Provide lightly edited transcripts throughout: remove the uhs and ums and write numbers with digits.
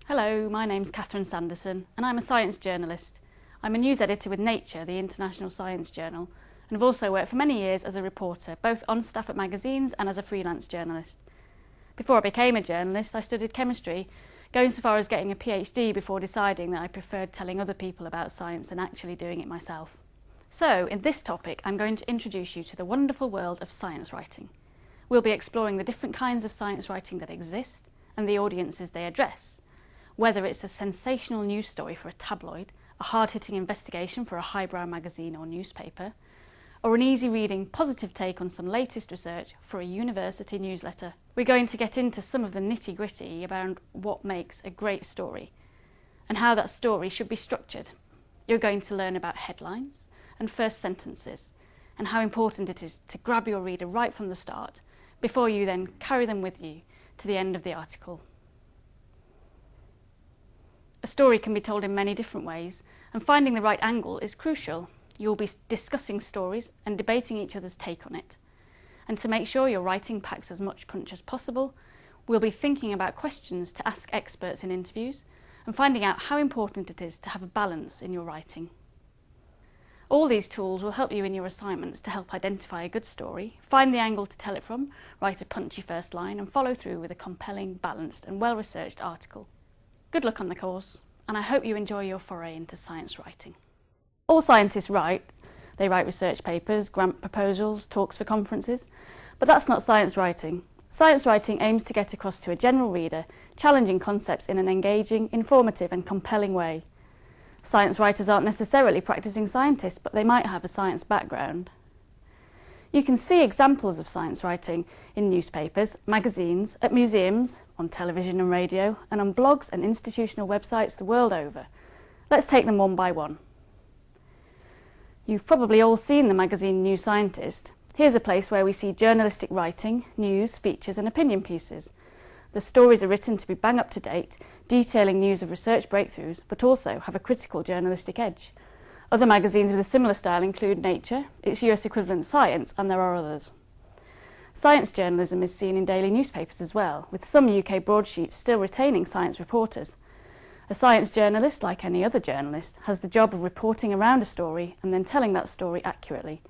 Hello, my name's Catherine Sanderson and I'm a science journalist. I'm a news editor with Nature, the international science journal, and have also worked for many years as a reporter, both on staff at magazines and as a freelance journalist. Before I became a journalist, I studied chemistry, going so far as getting a PhD before deciding that I preferred telling other people about science than actually doing it myself. So, in this topic, I'm going to introduce you to the wonderful world of science writing. We'll be exploring the different kinds of science writing that exist and the audiences they address. Whether it's a sensational news story for a tabloid, a hard-hitting investigation for a highbrow magazine or newspaper, or an easy-reading, positive take on some latest research for a university newsletter. We're going to get into some of the nitty-gritty about what makes a great story and how that story should be structured. You're going to learn about headlines and first sentences and how important it is to grab your reader right from the start before you then carry them with you to the end of the article. A story can be told in many different ways, and finding the right angle is crucial. You'll be discussing stories and debating each other's take on it. And to make sure your writing packs as much punch as possible, we'll be thinking about questions to ask experts in interviews and finding out how important it is to have a balance in your writing. All these tools will help you in your assignments to help identify a good story, find the angle to tell it from, write a punchy first line, and follow through with a compelling, balanced and well-researched article. Good luck on the course, and I hope you enjoy your foray into science writing. All scientists write. They write research papers, grant proposals, talks for conferences, but that's not science writing. Science writing aims to get across to a general reader challenging concepts in an engaging, informative and compelling way. Science writers aren't necessarily practicing scientists, but they might have a science background. You can see examples of science writing in newspapers, magazines, at museums, on television and radio, and on blogs and institutional websites the world over. Let's take them one by one. You've probably all seen the magazine New Scientist. Here's a place where we see journalistic writing, news, features and opinion pieces. The stories are written to be bang up to date, detailing news of research breakthroughs, but also have a critical journalistic edge. Other magazines with a similar style include Nature, its US equivalent Science, and there are others. Science journalism is seen in daily newspapers as well, with some UK broadsheets still retaining science reporters. A science journalist, like any other journalist, has the job of reporting around a story and then telling that story accurately.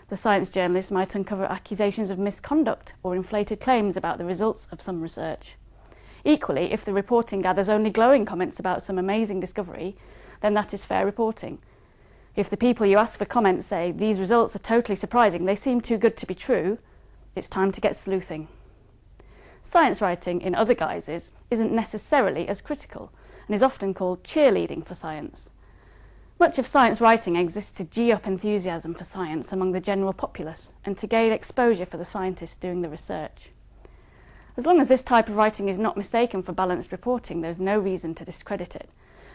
The science journalist might uncover accusations of misconduct or inflated claims about the results of some research. Equally, if the reporting gathers only glowing comments about some amazing discovery, then that is fair reporting. If the people you ask for comments say, "These results are totally surprising, they seem too good to be true," it's time to get sleuthing. Science writing, in other guises, isn't necessarily as critical and is often called cheerleading for science. Much of science writing exists to gee up enthusiasm for science among the general populace and to gain exposure for the scientists doing the research. As long as this type of writing is not mistaken for balanced reporting, there's no reason to discredit it.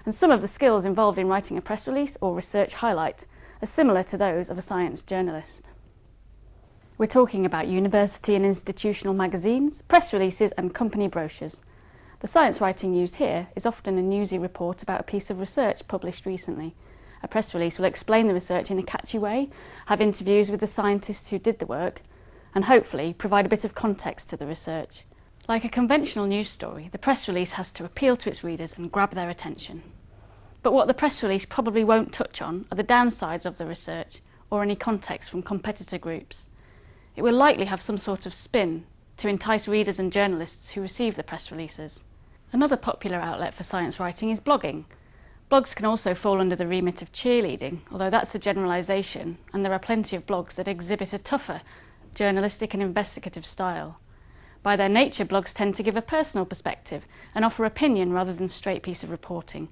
And some of the skills involved in writing a press release or research highlight are similar to those of a science journalist. We're talking about university and institutional magazines, press releases and company brochures. The science writing used here is often a newsy report about a piece of research published recently. A press release will explain the research in a catchy way, have interviews with the scientists who did the work, and hopefully provide a bit of context to the research. Like a conventional news story, the press release has to appeal to its readers and grab their attention. But what the press release probably won't touch on are the downsides of the research or any context from competitor groups. It will likely have some sort of spin to entice readers and journalists who receive the press releases. Another popular outlet for science writing is blogging. Blogs can also fall under the remit of cheerleading, although that's a generalisation, and there are plenty of blogs that exhibit a tougher, journalistic and investigative style. By their nature, blogs tend to give a personal perspective and offer opinion rather than straight piece of reporting.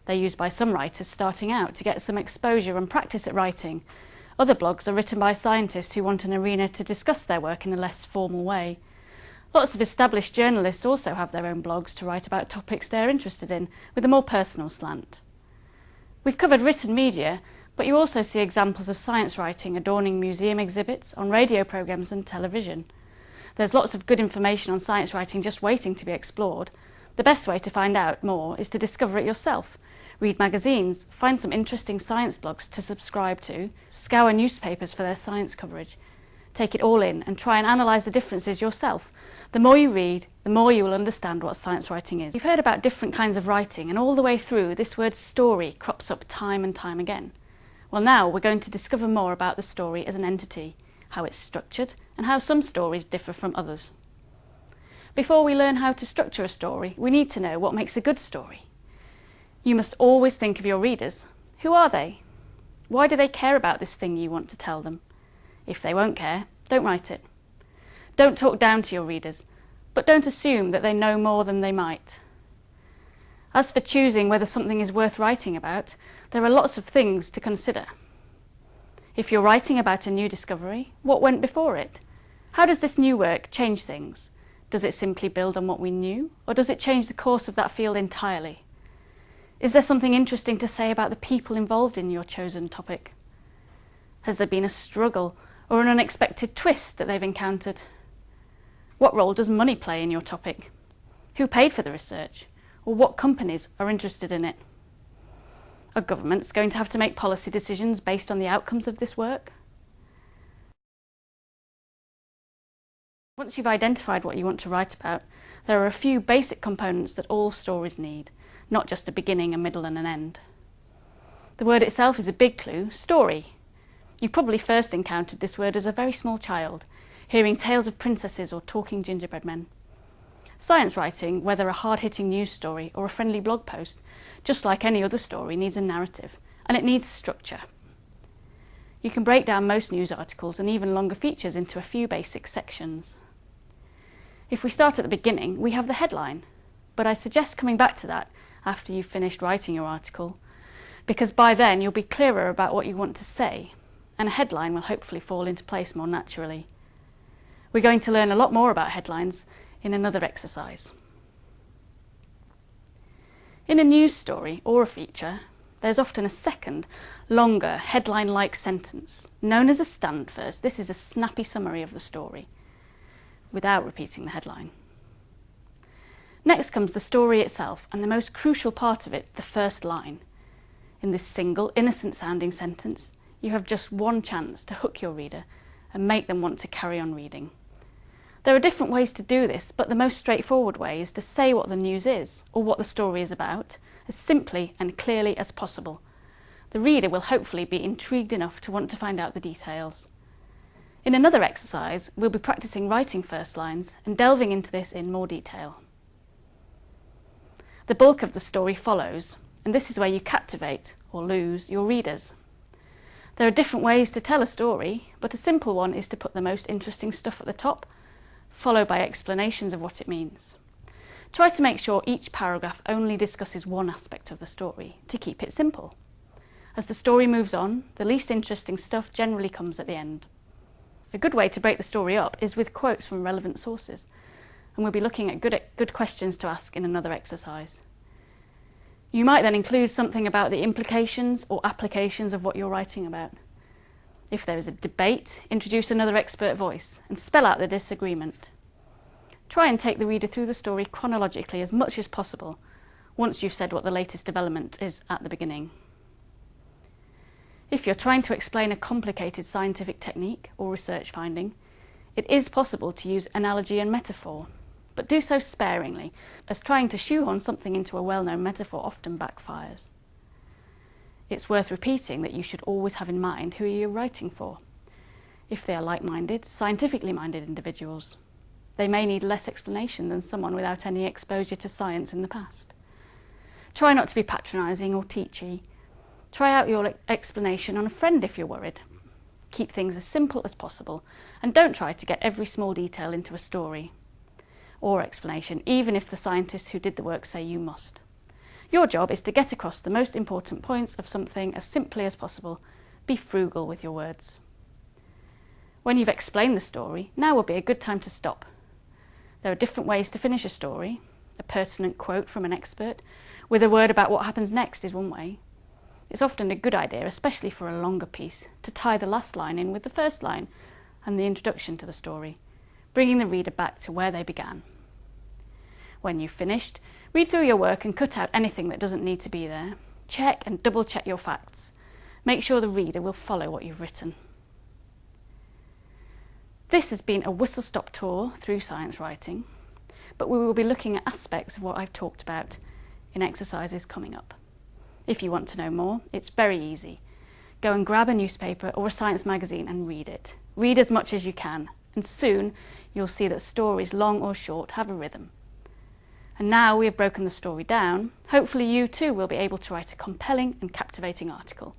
They're used by some writers starting out to get some exposure and practice at writing. Other blogs are written by scientists who want an arena to discuss their work in a less formal way. Lots of established journalists also have their own blogs to write about topics they're interested in, with a more personal slant. We've covered written media, but you also see examples of science writing adorning museum exhibits, on radio programmes and television. There's lots of good information on science writing just waiting to be explored. The best way to find out more is to discover it yourself. Read magazines, find some interesting science blogs to subscribe to, scour newspapers for their science coverage. Take it all in and try and analyse the differences yourself. The more you read, the more you will understand what science writing is. You've heard about different kinds of writing, and all the way through this word story crops up time and time again. Well, now we're going to discover more about the story as an entity, how it's structured, and how some stories differ from others. Before we learn how to structure a story, we need to know what makes a good story. You must always think of your readers. Who are they? Why do they care about this thing you want to tell them? If they won't care, don't write it. Don't talk down to your readers, but don't assume that they know more than they might. As for choosing whether something is worth writing about, there are lots of things to consider. If you're writing about a new discovery, what went before it? How does this new work change things? Does it simply build on what we knew, or does it change the course of that field entirely? Is there something interesting to say about the people involved in your chosen topic? Has there been a struggle or an unexpected twist that they've encountered? What role does money play in your topic? Who paid for the research? Or what companies are interested in it? Are governments going to have to make policy decisions based on the outcomes of this work? Once you've identified what you want to write about, there are a few basic components that all stories need, not just a beginning, a middle and an end. The word itself is a big clue: story. You probably first encountered this word as a very small child, hearing tales of princesses or talking gingerbread men. Science writing, whether a hard-hitting news story or a friendly blog post, just like any other story, needs a narrative, and it needs structure. You can break down most news articles and even longer features into a few basic sections. If we start at the beginning, we have the headline, but I suggest coming back to that after you've finished writing your article, because by then you'll be clearer about what you want to say, and a headline will hopefully fall into place more naturally. We're going to learn a lot more about headlines in another exercise. In a news story or a feature, there's often a second, longer, headline-like sentence, known as a stand first. This is a snappy summary of the story, without repeating the headline. Next comes the story itself, and the most crucial part of it, the first line. In this single, innocent-sounding sentence, you have just one chance to hook your reader and make them want to carry on reading. There are different ways to do this, but the most straightforward way is to say what the news is, or what the story is about, as simply and clearly as possible. The reader will hopefully be intrigued enough to want to find out the details. In another exercise, we'll be practicing writing first lines and delving into this in more detail. The bulk of the story follows, and this is where you captivate, or lose, your readers. There are different ways to tell a story, but a simple one is to put the most interesting stuff at the top, followed by explanations of what it means. Try to make sure each paragraph only discusses one aspect of the story, to keep it simple. As the story moves on, the least interesting stuff generally comes at the end. A good way to break the story up is with quotes from relevant sources, and we'll be looking at good questions to ask in another exercise. You might then include something about the implications or applications of what you're writing about. If there is a debate, introduce another expert voice and spell out the disagreement. Try and take the reader through the story chronologically as much as possible, once you've said what the latest development is at the beginning. If you're trying to explain a complicated scientific technique or research finding, it is possible to use analogy and metaphor, but do so sparingly, as trying to shoehorn something into a well-known metaphor often backfires. It's worth repeating that you should always have in mind who you're writing for. If they are like-minded, scientifically minded individuals, they may need less explanation than someone without any exposure to science in the past. Try not to be patronising or teachy. Try out your explanation on a friend if you're worried. Keep things as simple as possible, and don't try to get every small detail into a story or explanation, even if the scientists who did the work say you must. Your job is to get across the most important points of something as simply as possible. Be frugal with your words. When you've explained the story, now would be a good time to stop. There are different ways to finish a story. A pertinent quote from an expert with a word about what happens next is one way. It's often a good idea, especially for a longer piece, to tie the last line in with the first line and the introduction to the story, bringing the reader back to where they began. When you've finished, read through your work and cut out anything that doesn't need to be there. Check and double-check your facts. Make sure the reader will follow what you've written. This has been a whistle-stop tour through science writing, but we will be looking at aspects of what I've talked about in exercises coming up. If you want to know more, it's very easy. Go and grab a newspaper or a science magazine and read it. Read as much as you can, and soon you'll see that stories, long or short, have a rhythm. And now we have broken the story down, hopefully you too will be able to write a compelling and captivating article.